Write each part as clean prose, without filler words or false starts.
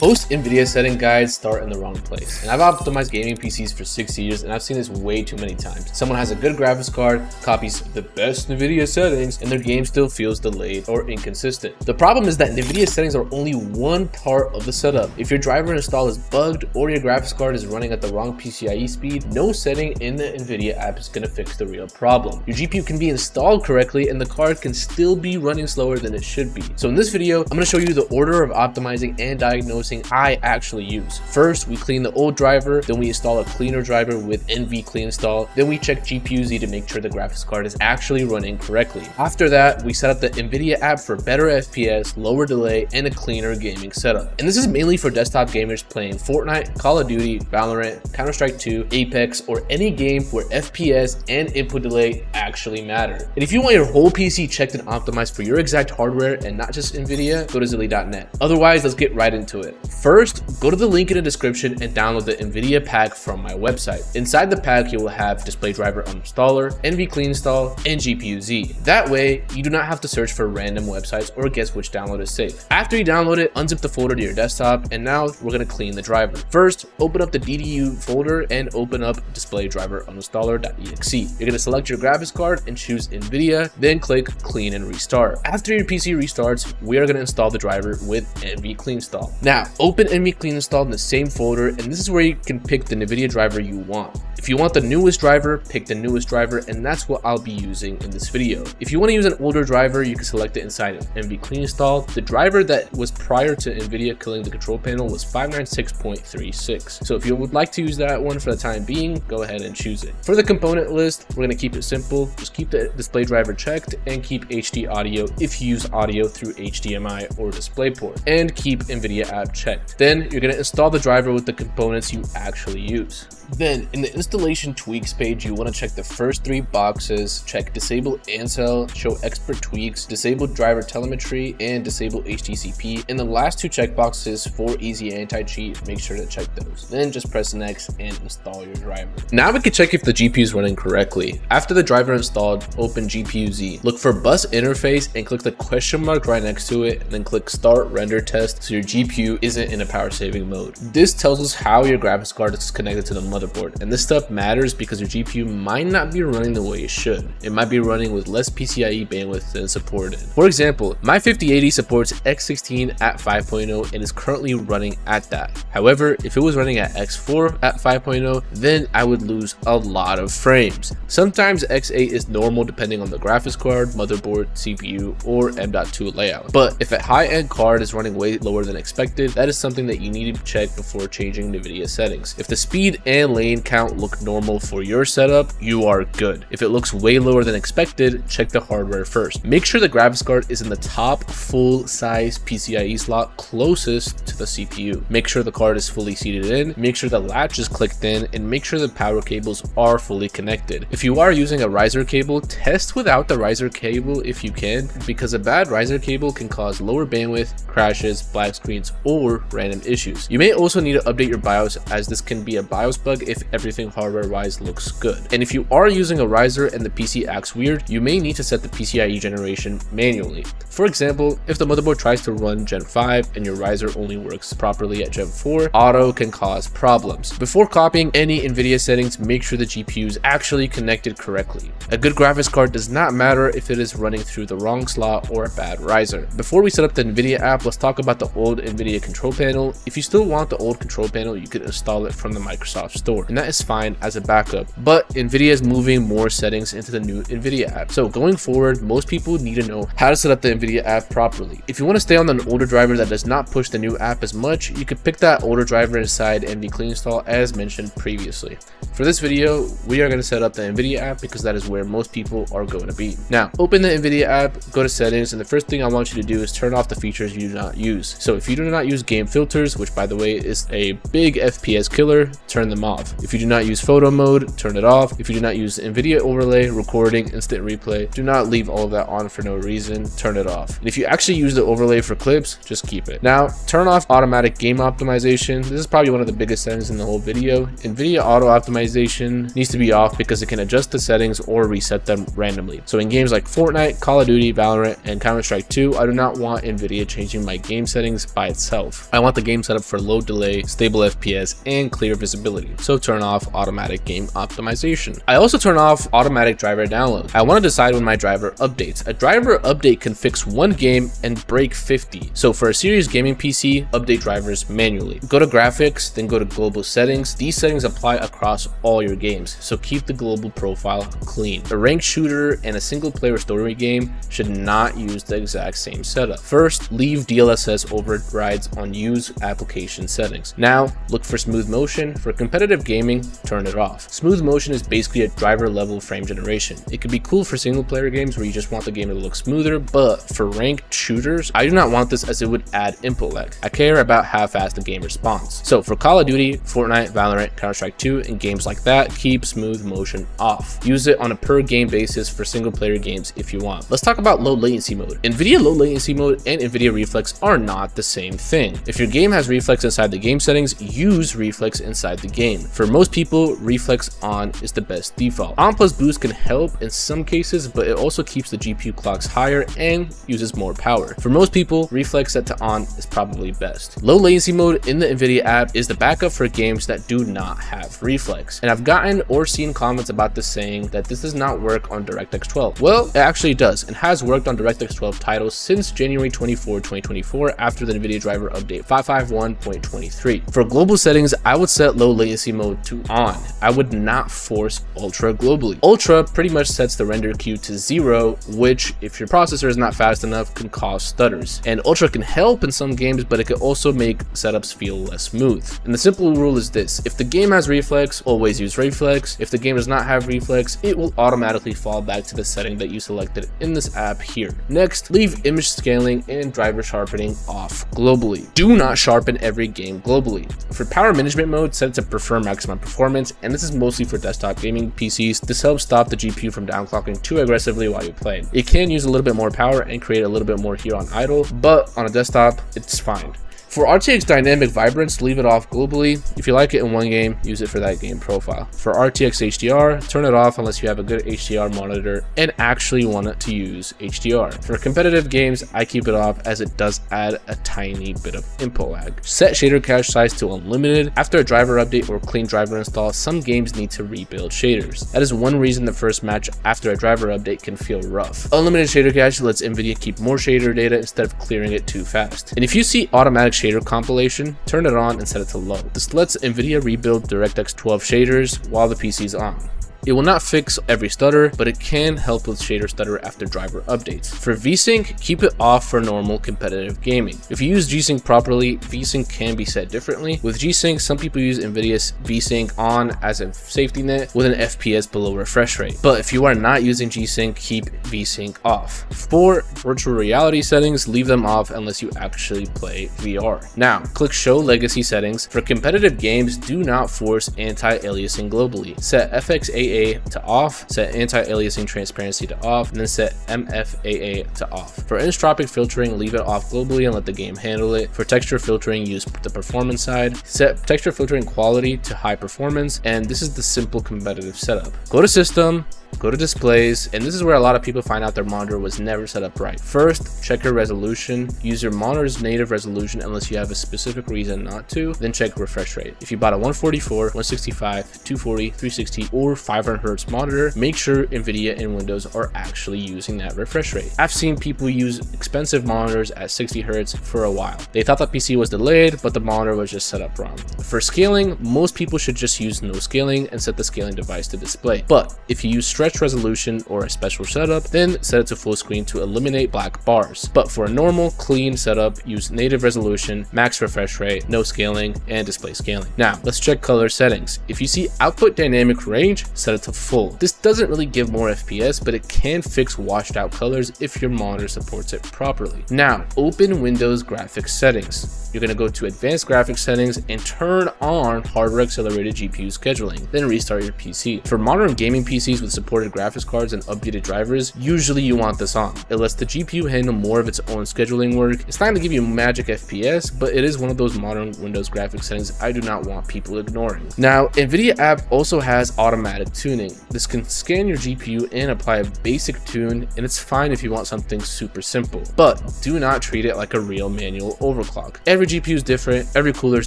Most NVIDIA setting guides start in the wrong place, and I've optimized gaming PCs for 6 years and I've seen this way too many times. Someone has a good graphics card, copies the best NVIDIA settings, and their game still feels delayed or inconsistent. The problem is that NVIDIA settings are only one part of the setup. If your driver install is bugged or your graphics card is running at the wrong PCIe speed, no setting in the NVIDIA app is going to fix the real problem. Your GPU can be installed correctly and the card can still be running slower than it should be. So in this video, I'm going to show you the order of optimizing and diagnosing I actually use. First, we clean the old driver, then we install a cleaner driver with NVCleanstall, then we check GPU-Z to make sure the graphics card is actually running correctly. After that, we set up the NVIDIA app for better FPS, lower delay, and a cleaner gaming setup. And this is mainly for desktop gamers playing Fortnite, Call of Duty, Valorant, Counter-Strike 2, Apex, or any game where FPS and input delay actually matter. And if you want your whole PC checked and optimized for your exact hardware and not just NVIDIA, go to Zilly.net. Otherwise, let's get right into it. First, go to the link in the description and download the NVIDIA pack from my website. Inside the pack, you will have display driver uninstaller, NVCleanstall, and GPU-Z. That way, you do not have to search for random websites or guess which download is safe. After you download it, unzip the folder to your desktop, and now we're going to clean the driver. First, open up the DDU folder and open up display driver uninstaller.exe. You're going to select your graphics card and choose NVIDIA, then click clean and restart. After your PC restarts, we are going to install the driver with NVCleanstall. Now, open NVCleanstall in the same folder, and this is where you can pick the NVIDIA driver you want. If you want the newest driver, pick the newest driver, and that's what I'll be using in this video. If you want to use an older driver, you can select it inside of NVCleanstall. The driver that was prior to NVIDIA killing the control panel was 596.36. So if you would like to use that one for the time being, go ahead and choose it. For the component list, we're going to keep it simple. Just keep the display driver checked and keep HD audio if you use audio through HDMI or DisplayPort, and keep NVIDIA app checked. Then you're going to install the driver with the components you actually use. Then in the installation tweaks page, you want to check the first 3 boxes, check disable Ancel, show expert tweaks, disable driver telemetry, and disable HDCP. And the last 2 checkboxes for easy anti-cheat, make sure to check those. Then just press next and install your driver. Now we can check if the GPU is running correctly. After the driver installed, open GPU-Z. Look for bus interface and click the question mark right next to it, and then click start render test so your GPU isn't in a power saving mode. This tells us how your graphics card is connected to the motherboard, and this stuff matters because your GPU might not be running the way it should. It might be running with less PCIe bandwidth than supported. For example, my 5080 supports X16 at 5.0 and is currently running at that. However, if it was running at X4 at 5.0, then I would lose a lot of frames. Sometimes X8 is normal depending on the graphics card, motherboard, CPU, or M.2 layout. But if a high-end card is running way lower than expected, that is something that you need to check before changing NVIDIA settings. If the speed and lane count look normal for your setup, you are good. If it looks way lower than expected, check the hardware first. Make sure the graphics card is in the top full-size PCIe slot closest to the CPU. Make sure the card is fully seated in, make sure the latch is clicked in, and make sure the power cables are fully connected. If you are using a riser cable, test without the riser cable if you can, because a bad riser cable can cause lower bandwidth, crashes, black screens, or random issues. You may also need to update your BIOS, as this can be a BIOS bug if everything hardware-wise looks good. And if you are using a riser and the PC acts weird, you may need to set the PCIe generation manually. For example, if the motherboard tries to run Gen 5 and your riser only works properly at Gen 4, auto can cause problems. Before copying any NVIDIA settings, make sure the GPU is actually connected correctly. A good graphics card does not matter if it is running through the wrong slot or a bad riser. Before we set up the NVIDIA app, let's talk about the old NVIDIA control panel. If you still want the old control panel, you can install it from the Microsoft Store, and that is fine as a backup. But NVIDIA is moving more settings into the new NVIDIA app. So going forward, most people need to know how to set up the NVIDIA app properly. If you want to stay on an older driver that does not push the new app as much, you could pick that older driver inside NVCleanstall as mentioned previously. For this video, we are going to set up the NVIDIA app because that is where most people are going to be. Now, open the NVIDIA app, go to settings, and the first thing I want you to do is turn off the features you do not use. So if you do not use game filters, which by the way is a big FPS killer, turn them off. If you do not use use photo mode, turn it off. If you do not use NVIDIA overlay, recording, instant replay, do not leave all of that on for no reason, turn it off. And if you actually use the overlay for clips, just keep it. Now, turn off automatic game optimization. This is probably one of the biggest settings in the whole video. NVIDIA auto optimization needs to be off because it can adjust the settings or reset them randomly. So in games like Fortnite, Call of Duty, Valorant, and Counter-Strike 2, I do not want NVIDIA changing my game settings by itself. I want the game setup for low delay, stable FPS, and clear visibility. So turn off automatic game optimization. I also turn off automatic driver download. I want to decide when my driver updates. A driver update can fix one game and break 50. So for a serious gaming PC, update drivers manually. Go to graphics, then go to global settings. These settings apply across all your games, so keep the global profile clean. A ranked shooter and a single player story game should not use the exact same setup. First, leave DLSS overrides on use application settings. Now, look for smooth motion. For competitive gaming, turn it off. Smooth motion is basically a driver level frame generation. It can be cool for single player games where you just want the game to look smoother, but for ranked shooters, I do not want this as it would add input lag. I care about how fast the game responds. So for Call of Duty, Fortnite, Valorant, Counter-Strike 2, and games like that, keep smooth motion off. Use it on a per game basis for single player games if you want. Let's talk about low latency mode. NVIDIA low latency mode and NVIDIA reflex are not the same thing. If your game has reflex inside the game settings, use reflex inside the game. For most people, reflex on is the best default. On plus boost can help in some cases, but it also keeps the GPU clocks higher and uses more power. For most people, reflex set to on is probably best. Low latency mode in the NVIDIA app is the backup for games that do not have reflex. And I've gotten or seen comments about this saying that this does not work on DirectX 12. Well, it actually does and has worked on DirectX 12 titles since January 24, 2024 after the NVIDIA driver update 551.23. For global settings, I would set low latency mode to on. I would not force ultra globally. Ultra pretty much sets the render queue to 0, which if your processor is not fast enough can cause stutters. And ultra can help in some games, but it can also make setups feel less smooth. And the simple rule is this: if the game has reflex, always use reflex. If the game does not have reflex, it will automatically fall back to the setting that you selected in this app here. Next, leave image scaling and driver sharpening off globally. Do not sharpen every game globally. For power management mode, set it to prefer maximum performance, and this is mostly for desktop gaming PCs. This helps stop the GPU from downclocking too aggressively while you play. It can use a little bit more power and create a little bit more here on idle, but on a desktop, it's fine. For RTX dynamic vibrance, leave it off globally. If you like it in one game, use it for that game profile. For RTX HDR, turn it off unless you have a good HDR monitor and actually want it to use HDR. For competitive games, I keep it off as it does add a tiny bit of input lag. Set shader cache size to unlimited. After a driver update or clean driver install, some games need to rebuild shaders. That is one reason the first match after a driver update can feel rough. Unlimited shader cache lets NVIDIA keep more shader data instead of clearing it too fast. And if you see automatic shader compilation, turn it on and set it to low. This lets NVIDIA rebuild DirectX 12 shaders while the PC is on. It will not fix every stutter, but it can help with shader stutter after driver updates. For VSync, keep it off for normal competitive gaming. If you use G-Sync properly, VSync can be set differently. With G-Sync, some people use NVIDIA's VSync on as a safety net with an FPS below refresh rate. But if you are not using G-Sync, keep VSync off. For virtual reality settings, leave them off unless you actually play VR. Now, click Show Legacy Settings. For competitive games, do not force anti-aliasing globally. Set FXAA to off, set anti-aliasing transparency to off, and then set MFAA to off. For isotropic filtering, leave it off globally and let the game handle it. For texture filtering, use the performance side. Set texture filtering quality to high performance, and this is the simple competitive setup. Go to System, go to Displays, and this is where a lot of people find out their monitor was never set up right. First, check your resolution. Use your monitor's native resolution unless you have a specific reason not to, then check refresh rate. If you bought a 144, 165, 240, 360, or 500 Hz monitor, make sure NVIDIA and Windows are actually using that refresh rate. I've seen people use expensive monitors at 60 Hz for a while. They thought the PC was delayed, but the monitor was just set up wrong. For scaling, most people should just use no scaling and set the scaling device to display. But if you use stretch refresh resolution or a special setup, then set it to full screen to eliminate black bars. But for a normal, clean setup, use native resolution, max refresh rate, no scaling, and display scaling. Now, let's check color settings. If you see output dynamic range, set it to full. This doesn't really give more FPS, but it can fix washed out colors if your monitor supports it properly. Now, open Windows graphics settings. You're going to go to advanced graphics settings and turn on hardware accelerated GPU scheduling, then restart your PC. For modern gaming PCs with supported graphics cards and updated drivers, usually you want this on. It lets the GPU handle more of its own scheduling work. It's not going to give you magic FPS, but it is one of those modern Windows graphics settings I do not want people ignoring. Now, NVIDIA App also has automatic tuning. This can scan your GPU and apply a basic tune, and it's fine if you want something super simple, but do not treat it like a real manual overclock. Every GPU is different, every cooler is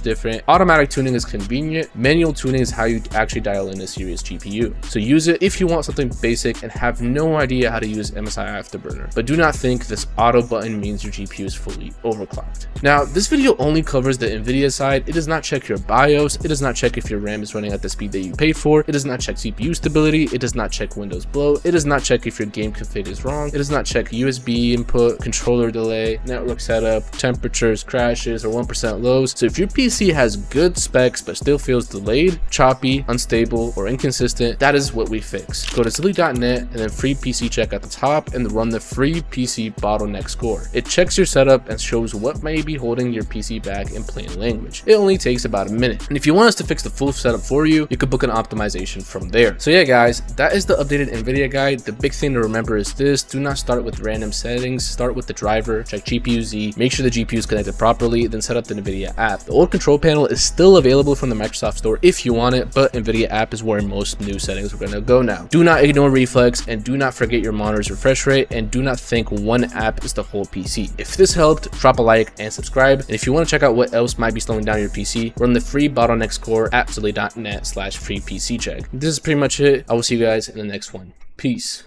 different. Automatic tuning is convenient. Manual tuning is how you actually dial in a serious GPU. So use it if you want something basic and have no idea how to use MSI Afterburner, but do not think this auto button means your GPU is fully overclocked. Now, this video only covers the NVIDIA side. It does not check your BIOS. It does not check if your RAM is running at the speed that you paid for. It does not check CPU stability. It does not check Windows bloat. It does not check if your game config is wrong. It does not check USB input, controller delay, network setup, temperatures, crashes, or 1% lows. So if your PC has good specs but still feels delayed, choppy, unstable, or inconsistent, that is what we fix. Go to zilly.net and then free PC check at the top and run the free PC bottleneck score. It checks your setup and shows what may be holding your PC back in plain language. It only takes about a minute. And if you want us to fix the full setup for you, you could book an optimization from there. So yeah guys, that is the updated NVIDIA guide. The big thing to remember is this: do not start with random settings. Start with the driver, check GPU Z, make sure the GPU is connected properly, then set up the NVIDIA app. The old control panel is still available from the Microsoft Store if you want it, but NVIDIA app is where most new settings are going to go now. Do not ignore reflex, and do not forget your monitor's refresh rate, and do not think one app is the whole PC. If this helped, drop a like and subscribe. And if you want to check out what else might be slowing down your PC, run the free bottleneck score at zilly.net/free PC check. This is pretty much it. I will see you guys in the next one. Peace.